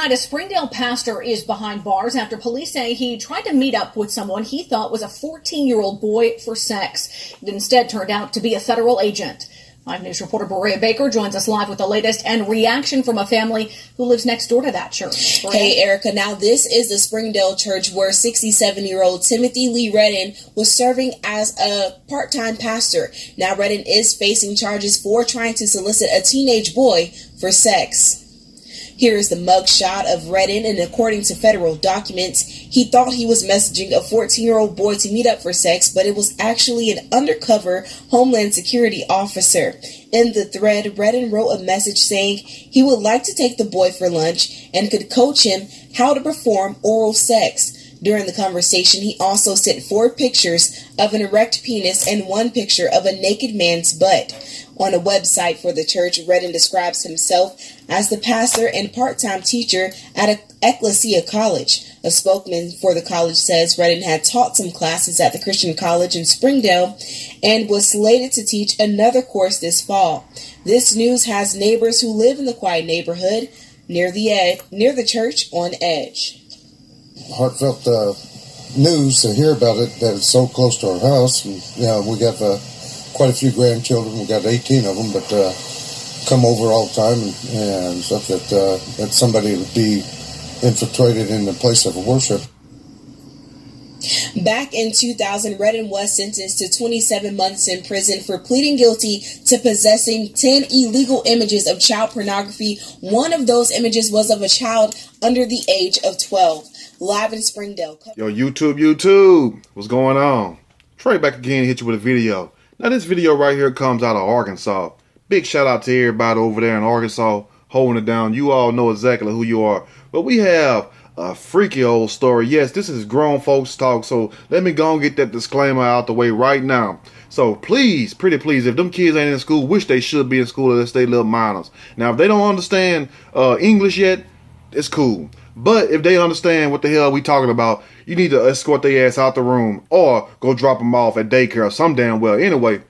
tonight, a Springdale pastor is behind bars after police say he tried to meet up with someone he thought was a 14-year-old boy for sex. It instead turned out to be a federal agent. 5 News reporter Berea Baker joins us live with the latest and reaction from a family who lives next door to that church. Berea? Hey, Erica. Now, this is the Springdale church where 67-year-old Timothy Lee Redden was serving as a part-time pastor. Now, Redden is facing charges for trying to solicit a teenage boy for sex. Here is the mugshot of Redden, and according to federal documents, he thought he was messaging a 14-year-old boy to meet up for sex, but it was actually an undercover Homeland Security officer. In the thread, Redden wrote a message saying he would like to take the boy for lunch and could coach him how to perform oral sex. During the conversation, he also sent 4 pictures of an erect penis and 1 picture of a naked man's butt. On a website for the church, Redden describes himself as the pastor and part-time teacher at an ecclesia college. A spokesman for the college says Redden had taught some classes at the Christian College in Springdale and was slated to teach another course this fall. This news has neighbors who live in the quiet neighborhood near the church on edge. Heartfelt news to hear about it, that it's so close to our house. And, we got quite a few grandchildren. We got 18 of them, but come over all the time and stuff that somebody would be infiltrated in the place of worship. Back in 2000, Redden was sentenced to 27 months in prison for pleading guilty to possessing 10 illegal images of child pornography. One of those images was of a child under the age of 12. Live in Springdale. Yo, YouTube, what's going on? Trey back again, hit you with a video. Now, this video right here comes out of Arkansas. Big shout out to everybody over there in Arkansas holding it down. You all know exactly who you are. But we have a freaky old story. Yes, this is grown folks talk, so let me go and get that disclaimer out the way right now. So please, pretty please, if them kids ain't in school, which they should be in school unless they little minors. Now, if they don't understand English yet, it's cool. But if they understand what the hell we talking about, you need to escort their ass out the room or go drop them off at daycare or some damn well. Anyway,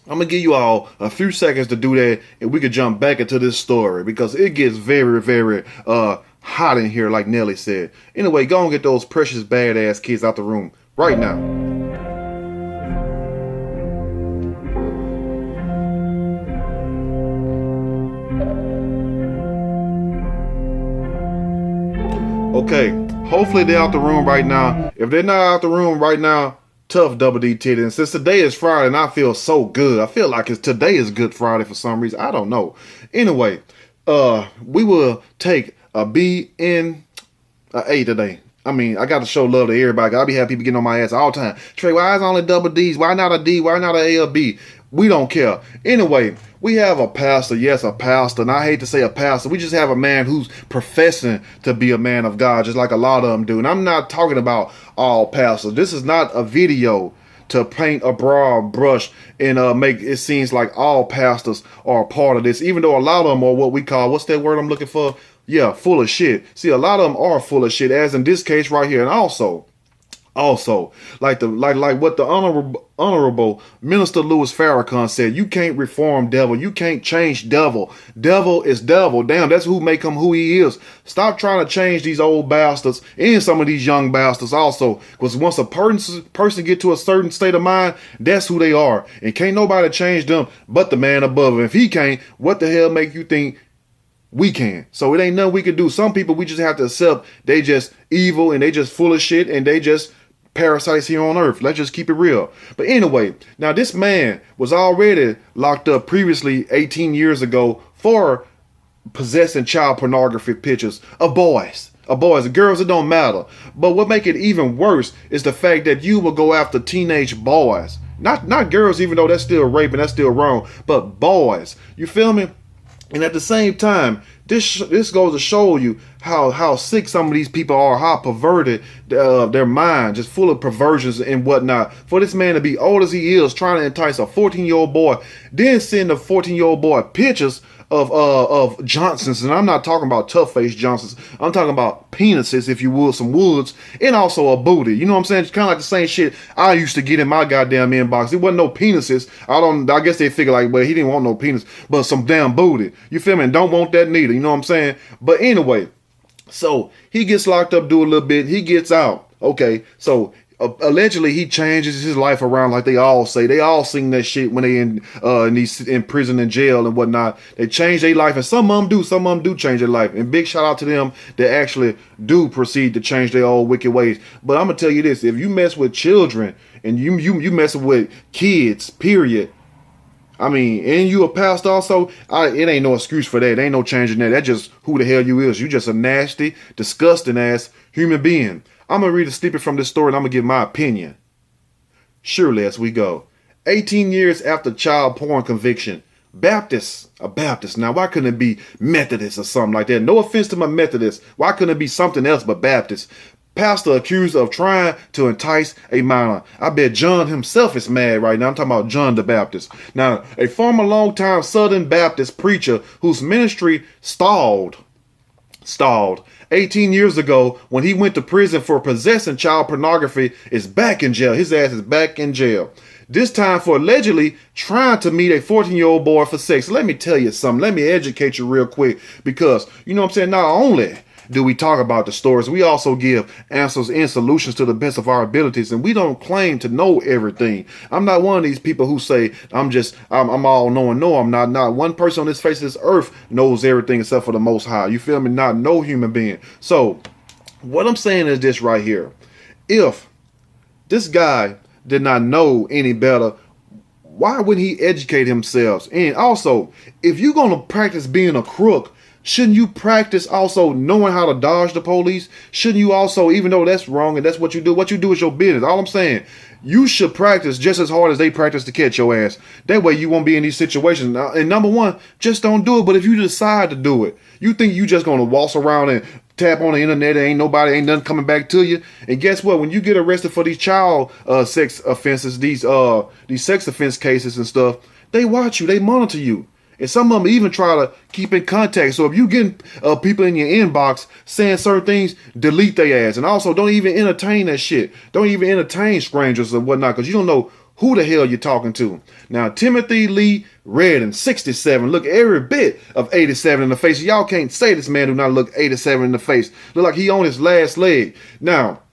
I'm going to give you all a few seconds to do that, and we could jump back into this story because it gets very, very hot in here, like Nelly said. Anyway, go and get those precious badass kids out the room right now. Okay, hopefully they're out the room right now. If they're not out the room right now, tough Double D titty. And since today is Friday and I feel so good, I feel like today is Good Friday for some reason. I don't know. Anyway, we will take a B and a A today. I mean, I got to show love to everybody. I be having people getting on my ass all the time. Trey, why is it only double D's? Why not a D? Why not an A or B? We don't care. Anyway, we have a pastor. Yes, a pastor. And I hate to say a pastor. We just have a man who's professing to be a man of God, just like a lot of them do. And I'm not talking about all pastors. This is not a video to paint a broad brush and make it seems like all pastors are a part of this, even though a lot of them are what we call, what's that word I'm looking for? Yeah, full of shit. See, a lot of them are full of shit, as in this case right here. And also, like what the honorable Minister Louis Farrakhan said, you can't reform devil. You can't change devil. Devil is devil. Damn, that's who make him who he is. Stop trying to change these old bastards and some of these young bastards also. Because once a person get to a certain state of mind, that's who they are. And can't nobody change them but the man above him. If he can't, what the hell make you think we can? So it ain't nothing we can do. Some people we just have to accept they just evil and they just full of shit and they just parasites here on earth. Let's just keep it real. But anyway, now this man was already locked up previously 18 years ago for possessing child pornography pictures of boys. Girls, it don't matter. But what make it even worse is the fact that you will go after teenage boys. Not girls, even though that's still rape and that's still wrong, but boys. You feel me? And at the same time, this goes to show you how sick some of these people are, how perverted their mind, just full of perversions and whatnot. For this man to be old as he is, trying to entice a 14-year-old boy, then send a 14-year-old boy pictures of Johnsons, and I'm not talking about tough face Johnsons. I'm talking about penises, if you will, some woods, and also a booty. You know what I'm saying? It's kind of like the same shit I used to get in my goddamn inbox. It wasn't no penises. I guess they figure like, well, he didn't want no penis, but some damn booty. You feel me? And don't want that neither. You know what I'm saying? But anyway, So he gets locked up, do a little bit, he gets out. Okay, so allegedly he changes his life around like they all say. They all sing that shit when they in prison and jail and whatnot. They change their life, and some of them do change their life. And big shout out to them that actually do proceed to change their old wicked ways. But I'm gonna tell you this: if you mess with children and you messing with kids, period. I mean, and you a pastor also, it ain't no excuse for that. There ain't no changing that. That's just who the hell you is. You just a nasty, disgusting ass human being. I'm going to read a snippet from this story and I'm going to give my opinion. Surely as we go. 18 years after child porn conviction. A Baptist. Now, why couldn't it be Methodist or something like that? No offense to my Methodists. Why couldn't it be something else but Baptist? Pastor accused of trying to entice a minor. I bet John himself is mad right now. I'm talking about John the Baptist. Now, a former longtime Southern Baptist preacher whose ministry stalled 18 years ago when he went to prison for possessing child pornography is back in jail. His ass is back in jail. This time for allegedly trying to meet a 14-year-old boy for sex. Let me tell you something. Let me educate you real quick because, you know what I'm saying, not only do we talk about the stories, we also give answers and solutions to the best of our abilities, and we don't claim to know everything. I'm not one of these people who say I'm all knowing. No, I'm not. Not one person on this face of this earth knows everything except for the Most High. You feel me? Not no human being. So what I'm saying is this right here: if this guy did not know any better, why wouldn't he educate himself? And also, if you're gonna practice being a crook, shouldn't you practice also knowing how to dodge the police? Shouldn't you also, even though that's wrong and that's what you do is your business. All I'm saying, you should practice just as hard as they practice to catch your ass. That way you won't be in these situations. And number one, just don't do it. But if you decide to do it, you think you just going to waltz around and tap on the internet, ain't nothing coming back to you. And guess what? When you get arrested for these child sex offenses, these sex offense cases and stuff, they watch you, they monitor you. And some of them even try to keep in contact. So if you get people in your inbox saying certain things, delete their ass. And also, don't even entertain that shit. Don't even entertain strangers or whatnot, because you don't know who the hell you're talking to. Now, Timothy Lee Redden, 67. Look every bit of 87 in the face. Y'all can't say this man do not look 87 in the face. Look like he on his last leg. Now,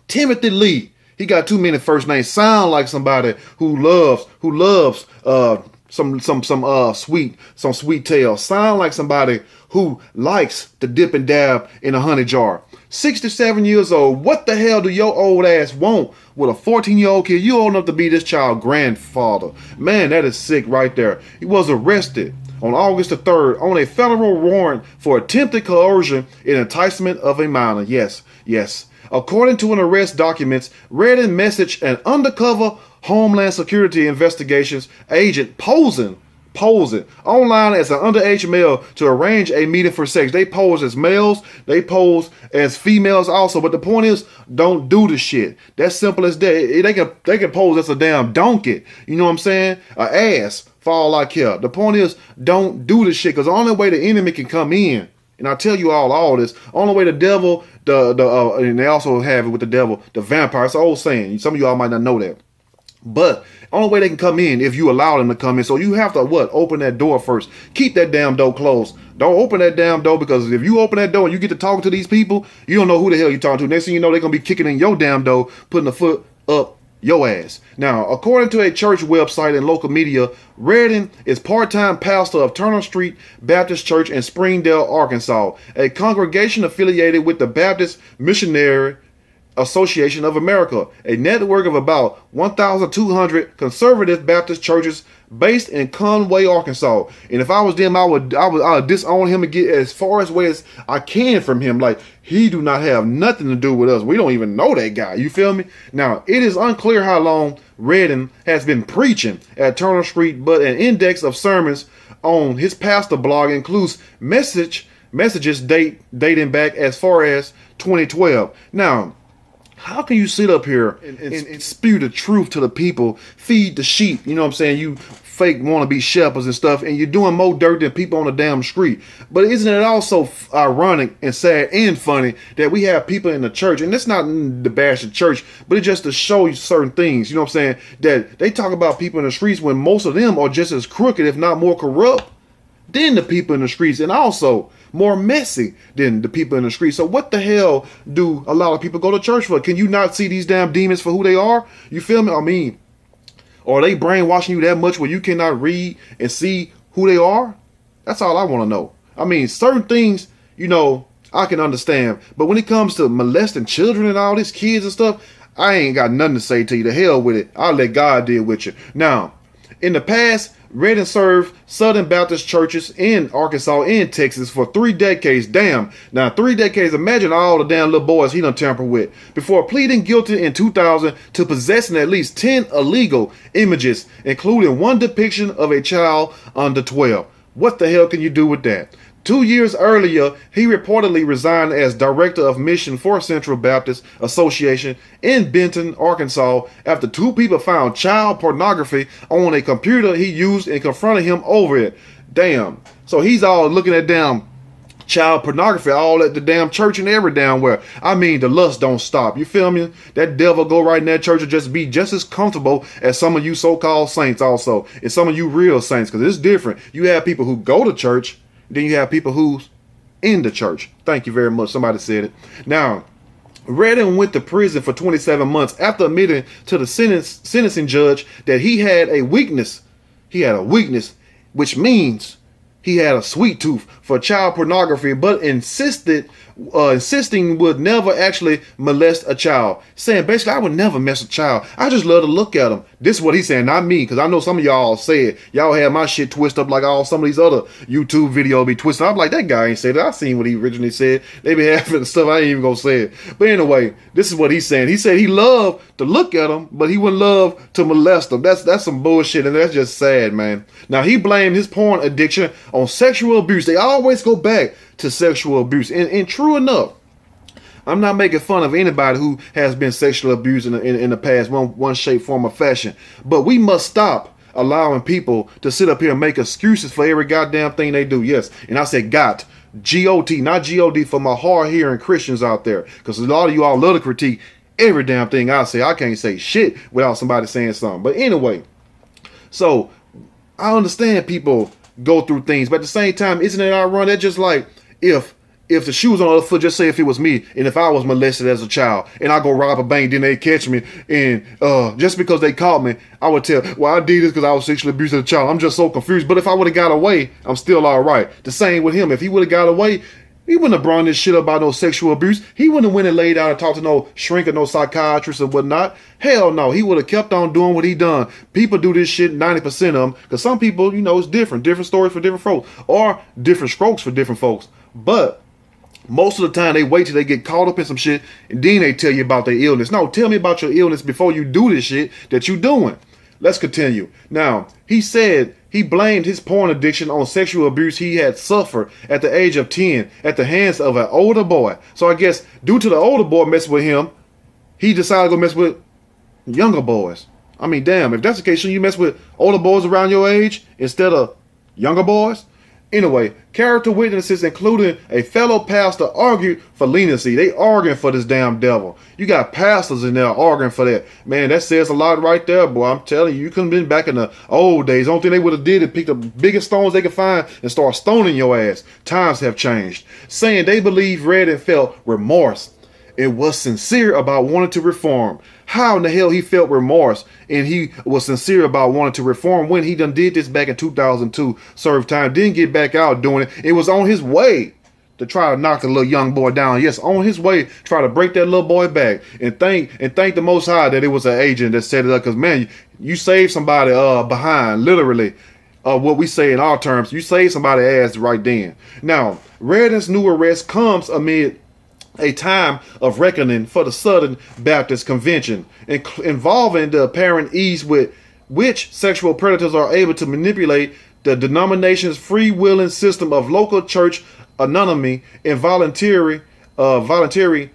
Timothy Lee, he got too many first names. Sound like somebody who loves some sweet tail. Sound like somebody who likes to dip and dab in a honey jar. 67 years old. What the hell do your old ass want with a 14-year-old kid? You old enough to be this child's grandfather. Man, that is sick right there. He was arrested on August the 3rd on a federal warrant for attempted coercion and enticement of a minor. Yes. According to an arrest documents, Redden messaged an undercover Homeland Security investigations agent posing online as an underage male to arrange a meeting for sex. They pose as males, they pose as females also, but the point is, don't do the shit. That's simple as that. They can pose as a damn donkey. You know what I'm saying? A ass for all I care. The point is, don't do the shit, because the only way the enemy can come in, and I tell you all this, only way the devil, and they also have it with the devil, the vampire. It's an old saying. Some of y'all might not know that. But only way they can come in if you allow them to come in. So you have to open that door first. Keep that damn door closed. Don't open that damn door, because if you open that door and you get to talking to these people, you don't know who the hell you're talking to. Next thing you know, they're gonna be kicking in your damn door, putting a foot up your ass. Now, according to a church website and local media, Redden is part-time pastor of Turner Street Baptist Church in Springdale, Arkansas, a congregation affiliated with the Baptist Missionary Association of America, a network of about 1,200 conservative Baptist churches based in Conway, Arkansas. And if I was them, I would disown him and get as far away as I can from him. Like, he do not have nothing to do with us. We don't even know that guy. You feel me? Now, it is unclear how long Redden has been preaching at Turner Street, but an index of sermons on his pastor blog includes messages dating back as far as 2012. Now, how can you sit up here and spew the truth to the people, feed the sheep, you know what I'm saying, you fake wannabe shepherds and stuff, and you're doing more dirt than people on the damn street? But isn't it also ironic and sad and funny that we have people in the church, and it's not to bash the church, but it's just to show you certain things, you know what I'm saying, that they talk about people in the streets when most of them are just as crooked, if not more corrupt than the people in the streets, and also more messy than the people in the streets. So what the hell do a lot of people go to church for? Can you not see these damn demons for who they are? You feel me? I mean, are they brainwashing you that much where you cannot read and see who they are? That's all I want to know. I mean, certain things, I can understand. But when it comes to molesting children and all these kids and stuff, I ain't got nothing to say to you. The hell with it. I'll let God deal with you. Now, in the past, Redden served Southern Baptist churches in Arkansas and Texas for 3 decades. Damn. Now, 3 decades. Imagine all the damn little boys he done tampered with. Before pleading guilty in 2000 to possessing at least 10 illegal images, including one depiction of a child under 12. What the hell can you do with that? 2 years earlier, he reportedly resigned as director of mission for Central Baptist Association in Benton, Arkansas, after 2 people found child pornography on a computer he used and confronted him over it. Damn. So he's all looking at damn child pornography all at the damn church and every damn where. I mean, the lust don't stop. You feel me? That devil go right in that church and just be just as comfortable as some of you so-called saints also. And some of you real saints, because it's different. You have people who go to church, then you have people who's in the church. Thank you very much. Somebody said it. Now, Redden went to prison for 27 months after admitting to the sentencing judge that he had a weakness. He had a weakness, which means he had a sweet tooth for child pornography, but insisting would never actually molest a child. Saying basically, I would never mess a child. I just love to look at them. This is what he's saying, not me, because I know some of y'all said y'all had my shit twisted up like all some of these other YouTube videos be twisted. I'm like, that guy ain't said that. I seen what he originally said. They be having stuff I ain't even gonna say it. But anyway, this is what he's saying. He said he loved to look at them, but he wouldn't love to molest them. That's some bullshit, and that's just sad, man. Now he blamed his porn addiction on sexual abuse. They always go back to sexual abuse, and true enough, I'm not making fun of anybody who has been sexually abused in the past, one shape, form, or fashion. But we must stop allowing people to sit up here and make excuses for every goddamn thing they do. Yes, and I said got. G-O-T, not G-O-D, for my hard-hearing Christians out there. Because a lot of you all love to critique every damn thing I say. I can't say shit without somebody saying something. But anyway, so I understand people go through things. But at the same time, isn't it ironic that just like if the shoe was on the other foot, just say if it was me, and if I was molested as a child, and I go rob a bank, then they catch me, and just because they caught me, I would tell, well, I did this because I was sexually abused as a child. I'm just so confused. But if I would have got away, I'm still all right. The same with him. If he would have got away, he wouldn't have brought this shit up about no sexual abuse. He wouldn't have went and laid down and talked to no shrink or no psychiatrist or whatnot. Hell no. He would have kept on doing what he done. People do this shit, 90% of them, because some people, it's different. Different stories for different folks, or different strokes for different folks. But most of the time, they wait till they get caught up in some shit, and then they tell you about their illness. No, tell me about your illness before you do this shit that you doing. Let's continue. Now, he said he blamed his porn addiction on sexual abuse he had suffered at the age of 10 at the hands of an older boy. So I guess due to the older boy messing with him, he decided to go mess with younger boys. I mean, damn, if that's the case, shouldn't you mess with older boys around your age instead of younger boys? Anyway, character witnesses, including a fellow pastor, argued for leniency. They arguing for this damn devil. You got pastors in there arguing for that. Man, that says a lot right there, boy. I'm telling you, you couldn't have been back in the old days. The only thing they would have did is pick the biggest stones they could find and start stoning your ass. Times have changed. Saying they believe Redden felt remorse and was sincere about wanting to reform. How in the hell he felt remorse and he was sincere about wanting to reform when he done did this back in 2002, served time, didn't get back out doing it. It was on his way to try to knock the little young boy down. Yes, on his way to try to break that little boy back. And thank the Most High that it was an agent that set it up. Because man, you saved somebody behind, literally. What we say in our terms, you saved somebody's ass right then. Now, Redden's new arrest comes amid a time of reckoning for the Southern Baptist Convention, involving the apparent ease with which sexual predators are able to manipulate the denomination's free-willing system of local church anonymity and voluntary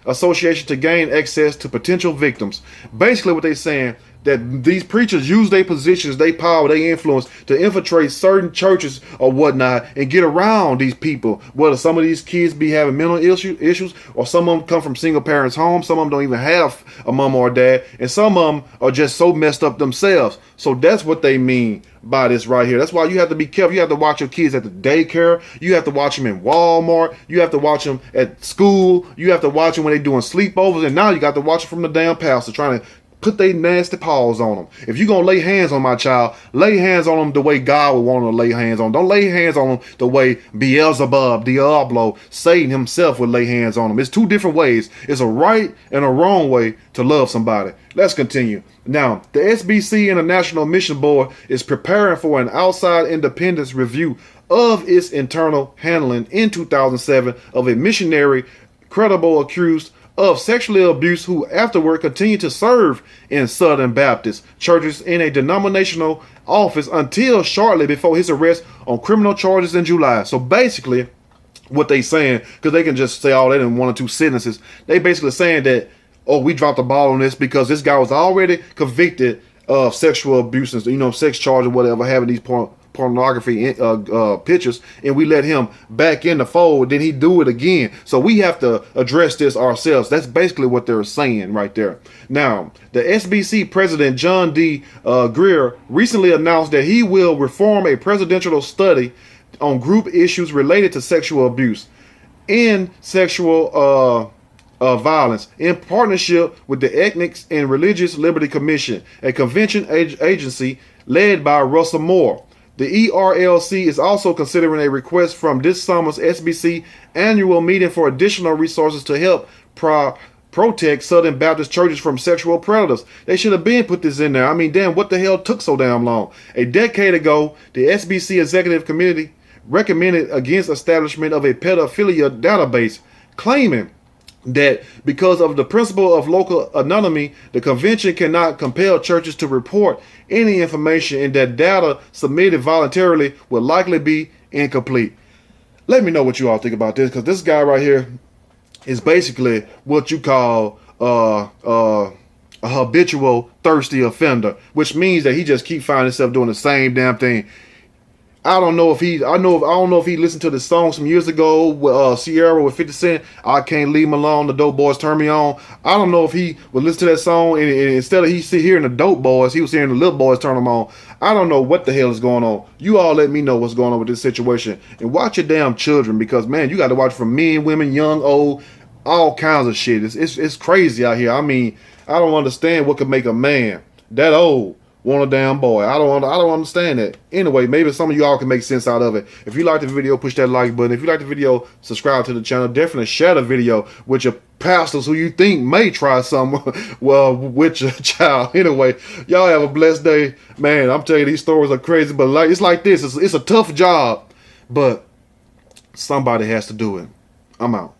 association to gain access to potential victims. Basically what they're saying, that these preachers use their positions, their power, their influence to infiltrate certain churches or whatnot and get around these people. Whether some of these kids be having mental issues, or some of them come from single parents' homes, some of them don't even have a mom or a dad, and some of them are just so messed up themselves. So that's what they mean by this right here. That's why you have to be careful. You have to watch your kids at the daycare. You have to watch them in Walmart. You have to watch them at school. You have to watch them when they're doing sleepovers. And now you got to watch them from the damn pastor trying to put their nasty paws on them. If you're going to lay hands on my child, lay hands on them the way God would want to lay hands on them. Don't lay hands on them the way Beelzebub, Diablo, Satan himself would lay hands on them. It's two different ways. It's a right and a wrong way to love somebody. Let's continue. Now, the SBC International Mission Board is preparing for an outside independence review of its internal handling in 2007 of a missionary credible accused of sexual abuse who afterward continued to serve in Southern Baptist churches in a denominational office until shortly before his arrest on criminal charges in July. So basically, what they saying, because they can just say all that in one or two sentences, they basically saying that, oh, we dropped the ball on this because this guy was already convicted of sexual abuse, sex charge or whatever, having these pornography pictures, and we let him back in the fold, then he do it again. So we have to address this ourselves. That's basically what they're saying right there. Now, the SBC president, John D. Greer, recently announced that he will reform a presidential study on group issues related to sexual abuse and sexual violence in partnership with the Ethnic and Religious Liberty Commission, a convention agency led by Russell Moore. The ERLC is also considering a request from this summer's SBC annual meeting for additional resources to help protect Southern Baptist churches from sexual predators. They should have been put this in there. I mean, damn, what the hell took so damn long? A decade ago, the SBC Executive Committee recommended against establishment of a pedophilia database, claiming that because of the principle of local autonomy, the convention cannot compel churches to report any information, and that data submitted voluntarily will likely be incomplete. Let me know what you all think about this, because this guy right here is basically what you call a habitual thirsty offender, which means that he just keeps finding himself doing the same damn thing. I don't know if he listened to the song some years ago with Sierra with 50 Cent. I can't leave him alone. The Dope Boys turn me on. I don't know if he would listen to that song and instead of hearing the Dope Boys, he was hearing the Little Boys turn him on. I don't know what the hell is going on. You all let me know what's going on with this situation, and watch your damn children, because man, you got to watch from men, women, young, old, all kinds of shit. It's crazy out here. I mean, I don't understand what could make a man that old want a damn boy. I don't understand that. Anyway, maybe some of y'all can make sense out of it. If you like the video, push that like button. If you like the video, subscribe to the channel. Definitely share the video with your pastors who you think may try something with your child. Anyway, y'all have a blessed day. Man, I'm telling you, these stories are crazy, but it's like this. It's a tough job, but somebody has to do it. I'm out.